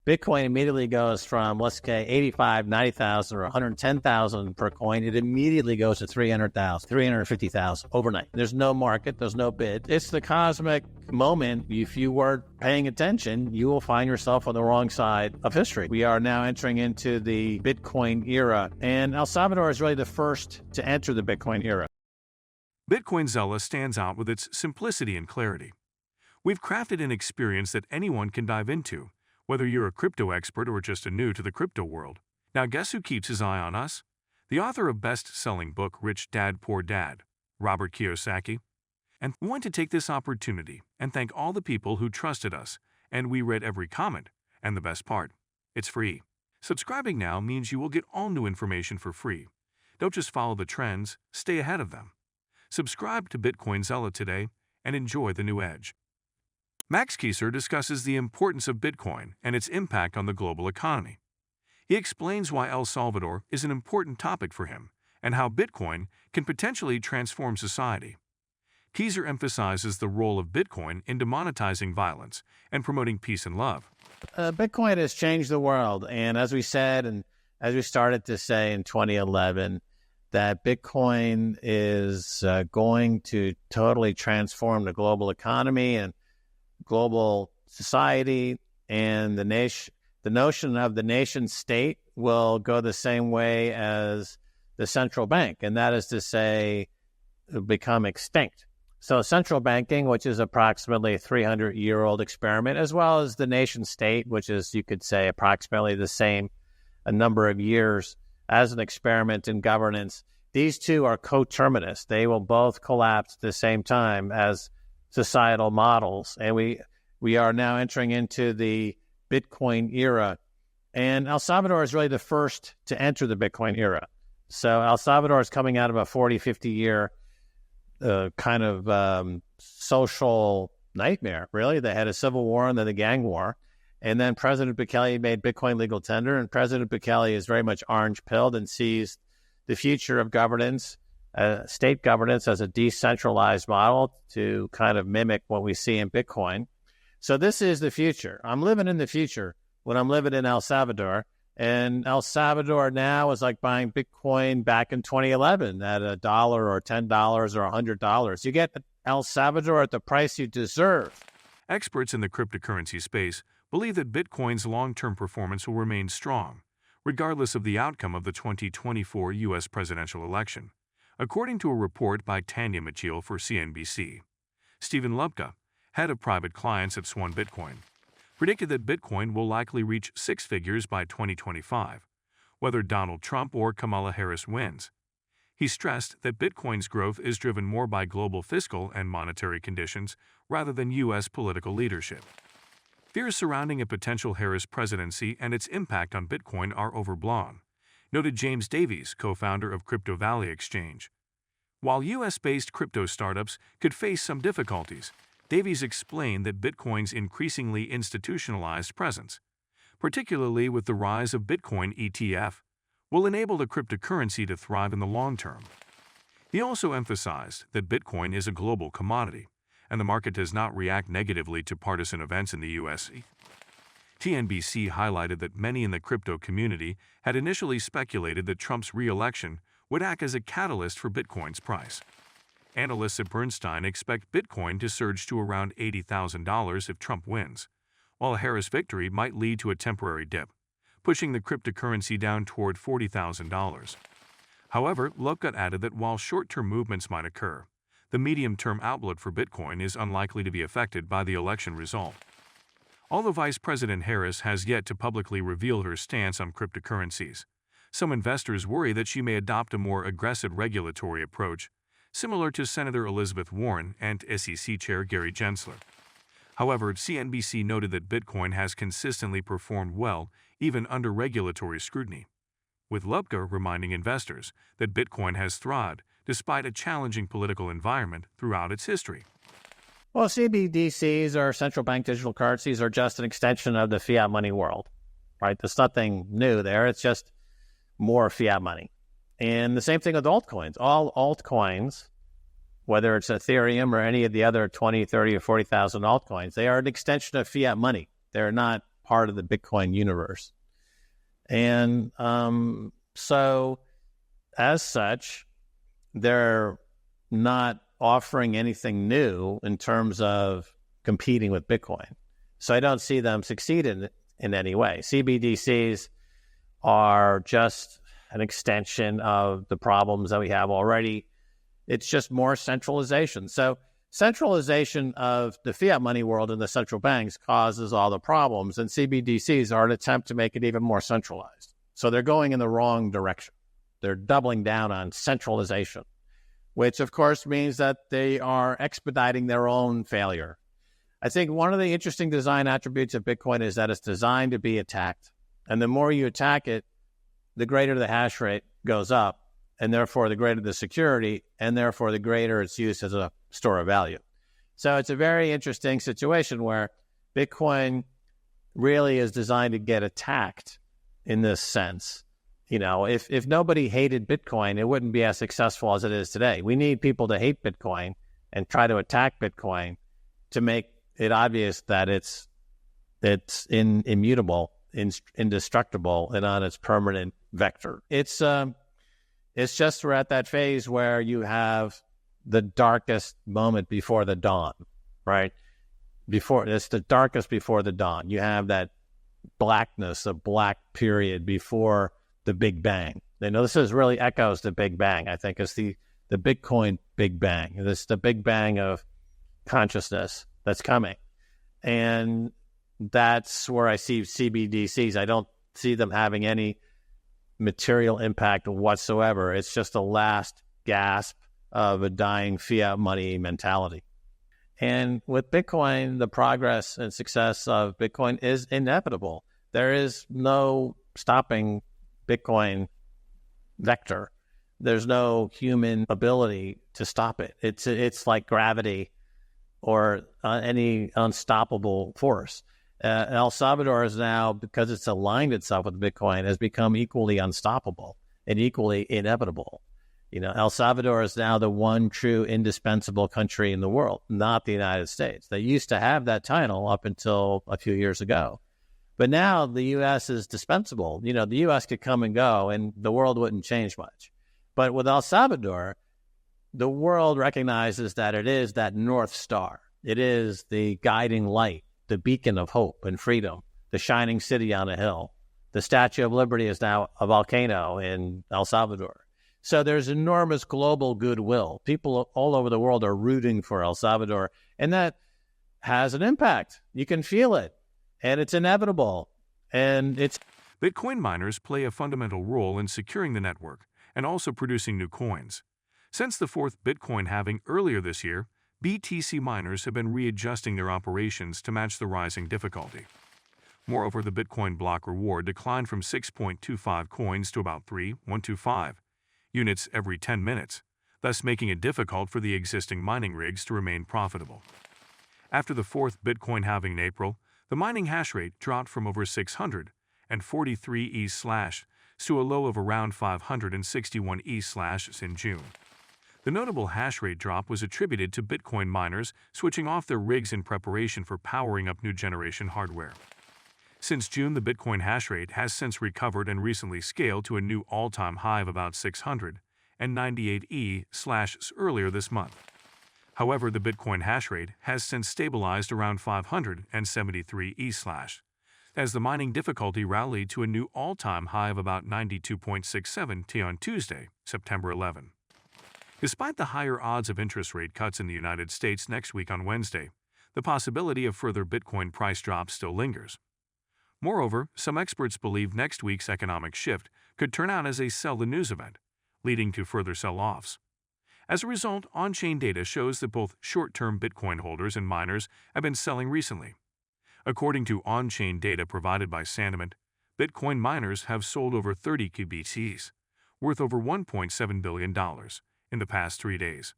Bitcoin immediately goes from, let's say, 85, 90,000 or 110,000 per coin. It immediately goes to 300,000, 350,000 overnight. There's no market. There's no bid. It's the cosmic moment. If you weren't paying attention, you will find yourself on the wrong side of history. We are now entering into the Bitcoin era, and El Salvador is really the first to enter the Bitcoin era. Bitcoin Zella stands out with its simplicity and clarity. We've crafted an experience that anyone can dive into, whether you're a crypto expert or just a new to the crypto world. Now guess who keeps his eye on us? The author of best-selling book Rich Dad Poor Dad, Robert Kiyosaki. And we want to take this opportunity and thank all the people who trusted us, and we read every comment. And the best part, it's free. Subscribing now means you will get all new information for free. Don't just follow the trends, stay ahead of them. Subscribe to Bitcoin Zella today and enjoy the new edge. Max Keiser discusses the importance of Bitcoin and its impact on the global economy. He explains why El Salvador is an important topic for him and how Bitcoin can potentially transform society. Keiser emphasizes the role of Bitcoin in demonetizing violence and promoting peace and love. Bitcoin has changed the world, and as we said, and as we started to say in 2011, that Bitcoin is going to totally transform the global economy and global society, and the notion of the nation state will go the same way as the central bank, and that is to say, become extinct. So central banking, which is approximately a 300-year-old experiment, as well as the nation state, which is, you could say, approximately the same a number of years as an experiment in governance, these two are coterminous. They will both collapse at the same time as societal models. And we are now entering into the Bitcoin era. And El Salvador is really the first to enter the Bitcoin era. So El Salvador is coming out of a 40, 50-year kind of social nightmare, really. They had a civil war and then a gang war. And then President Bukele made Bitcoin legal tender. And President Bukele is very much orange-pilled and sees the future of governance, state governance, as a decentralized model to kind of mimic what we see in Bitcoin. So this is the future. I'm living in the future when I'm living in El Salvador. And El Salvador now is like buying Bitcoin back in 2011 at $1 or $10 or $100. You get El Salvador at the price you deserve. Experts in the cryptocurrency space believe that Bitcoin's long-term performance will remain strong, regardless of the outcome of the 2024 U.S. presidential election. According to a report by Tanya Mitchell for CNBC, Stephen Lubka, head of private clients at Swan Bitcoin, predicted that Bitcoin will likely reach six figures by 2025, whether Donald Trump or Kamala Harris wins. He stressed that Bitcoin's growth is driven more by global fiscal and monetary conditions rather than U.S. political leadership. Fears surrounding a potential Harris presidency and its impact on Bitcoin are overblown, noted James Davies, co-founder of Crypto Valley Exchange. While U.S.-based crypto startups could face some difficulties, Davies explained that Bitcoin's increasingly institutionalized presence, particularly with the rise of Bitcoin ETF, will enable the cryptocurrency to thrive in the long term. He also emphasized that Bitcoin is a global commodity, and the market does not react negatively to partisan events in the U.S. TNBC highlighted that many in the crypto community had initially speculated that Trump's re-election would act as a catalyst for Bitcoin's price. Analysts at Bernstein expect Bitcoin to surge to around $80,000 if Trump wins, while a Harris victory might lead to a temporary dip, pushing the cryptocurrency down toward $40,000. However, Lubka added that while short-term movements might occur, the medium-term outlook for Bitcoin is unlikely to be affected by the election result. Although Vice President Harris has yet to publicly reveal her stance on cryptocurrencies, some investors worry that she may adopt a more aggressive regulatory approach, similar to Senator Elizabeth Warren and SEC Chair Gary Gensler. However, CNBC noted that Bitcoin has consistently performed well even under regulatory scrutiny, with Lubka reminding investors that Bitcoin has thrived despite a challenging political environment throughout its history. Well, CBDCs, or central bank digital currencies, are just an extension of the fiat money world, right? There's nothing new there. It's just more fiat money. And the same thing with altcoins. All altcoins, whether it's Ethereum or any of the other 20, 30, or 40,000 altcoins, they are an extension of fiat money. They're not part of the Bitcoin universe. And so as such, they're not offering anything new in terms of competing with Bitcoin. So I don't see them succeed in any way. CBDCs are just an extension of the problems that we have already. It's just more centralization. So centralization of the fiat money world and the central banks causes all the problems, and CBDCs are an attempt to make it even more centralized. So they're going in the wrong direction. They're doubling down on centralization, which of course means that they are expediting their own failure. I think one of the interesting design attributes of Bitcoin is that it's designed to be attacked. And the more you attack it, the greater the hash rate goes up, and therefore the greater the security, and therefore the greater its use as a store of value. So it's a very interesting situation where Bitcoin really is designed to get attacked in this sense. You know, if nobody hated Bitcoin, it wouldn't be as successful as it is today. We need people to hate Bitcoin and try to attack Bitcoin to make it obvious that it's immutable, indestructible, and on its permanent vector. It's just we're at that phase where you have the darkest moment before the dawn, right? It's the darkest before the dawn. You have that blackness, a black period before the Big Bang. You know, this is really echoes the Big Bang. I think it's the Bitcoin Big Bang. It's the Big Bang of consciousness that's coming. And that's where I see CBDCs. I don't see them having any material impact whatsoever. It's just a last gasp of a dying fiat money mentality. And with Bitcoin, the progress and success of Bitcoin is inevitable. There is no stopping Bitcoin vector. There's no human ability to stop it. It's like gravity or any unstoppable force. El Salvador is now, because it's aligned itself with Bitcoin, has become equally unstoppable and equally inevitable. You know, El Salvador is now the one true indispensable country in the world, not the United States. They used to have that title up until a few years ago. But now the U.S. is dispensable. You know, the U.S. could come and go and the world wouldn't change much. But with El Salvador, the world recognizes that it is that North Star. It is the guiding light, the beacon of hope and freedom, the shining city on a hill. The Statue of Liberty is now a volcano in El Salvador. So there's enormous global goodwill. People all over the world are rooting for El Salvador, and that has an impact. You can feel it, and it's inevitable. And it's Bitcoin miners play a fundamental role in securing the network and also producing new coins. Since the fourth Bitcoin halving earlier this year, BTC miners have been readjusting their operations to match the rising difficulty. Moreover, the Bitcoin block reward declined from 6.25 coins to about 3.125 units every 10 minutes, thus making it difficult for the existing mining rigs to remain profitable. After the fourth Bitcoin halving in April, the mining hash rate dropped from over 643 ETH/s to a low of around 561 ETH/s in June. The notable hash rate drop was attributed to Bitcoin miners switching off their rigs in preparation for powering up new generation hardware. Since June, the Bitcoin hash rate has since recovered and recently scaled to a new all-time high of about 698 ETH/s earlier this month. However, the Bitcoin hash rate has since stabilized around 573 ETH/s, as the mining difficulty rallied to a new all-time high of about 92.67 TH on Tuesday, September 11. Despite the higher odds of interest rate cuts in the United States next week on Wednesday, the possibility of further Bitcoin price drops still lingers. Moreover, some experts believe next week's economic shift could turn out as a sell-the-news event, leading to further sell-offs. As a result, on-chain data shows that both short-term Bitcoin holders and miners have been selling recently. According to on-chain data provided by Sentiment, Bitcoin miners have sold over 30 QBTs, worth over $1.7 billion, in the past 3 days.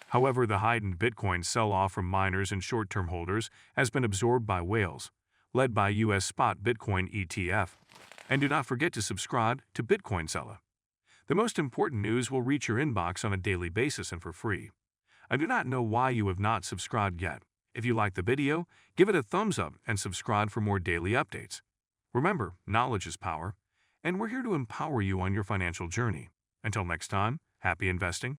However, the heightened Bitcoin sell-off from miners and short-term holders has been absorbed by whales, led by U.S. Spot Bitcoin ETF. And do not forget to subscribe to Bitcoin Seller. The most important news will reach your inbox on a daily basis and for free. I do not know why you have not subscribed yet. If you like the video, give it a thumbs up and subscribe for more daily updates. Remember, knowledge is power, and we're here to empower you on your financial journey. Until next time, happy investing.